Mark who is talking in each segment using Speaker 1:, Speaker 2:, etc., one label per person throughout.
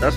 Speaker 1: 10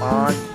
Speaker 1: 5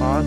Speaker 1: 5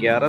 Speaker 1: 11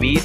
Speaker 1: 20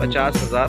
Speaker 1: 50,000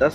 Speaker 1: 10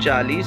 Speaker 1: 40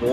Speaker 1: 2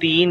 Speaker 1: 3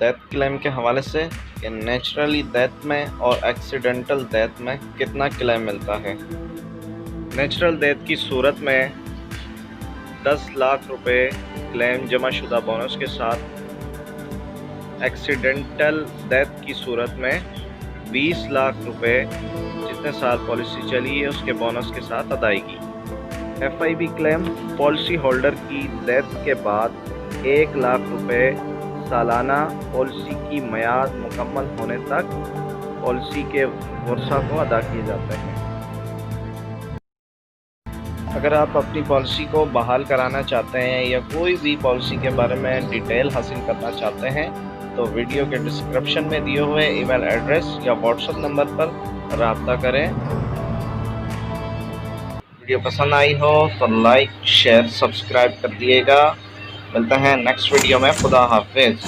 Speaker 1: death claim के हवाले से कि नेचुरली डेथ में और एक्सीडेंटल डेथ में कितना क्लेम मिलता है। नेचुरल डेथ की सूरत में 10 लाख रुपए क्लेम जमा शुदा बोनस के साथ, एक्सीडेंटल डेथ की सूरत में 20 लाख रुपए जितने साल पॉलिसी चली है उसके बोनस के साथ अदायगी। FIB क्लेम पॉलिसी होल्डर की डेथ के बाद 1 लाख रुपए सालाना पॉलिसी की मियाद मुकम्मल होने तक पॉलिसी के वर्सा को अदा किए जाते हैं। अगर आप अपनी पॉलिसी को बहाल कराना चाहते हैं या कोई भी पॉलिसी के बारे में डिटेल हासिल करना चाहते हैं तो वीडियो के डिस्क्रिप्शन में दिए हुए ईमेल एड्रेस या व्हाट्सएप नंबर पर रब्ता करें। वीडियो पसंद आई हो तो लाइक शेयर सब्सक्राइब कर दिएगा। मिलते हैं नेक्स्ट वीडियो में। खुदा हाफिज।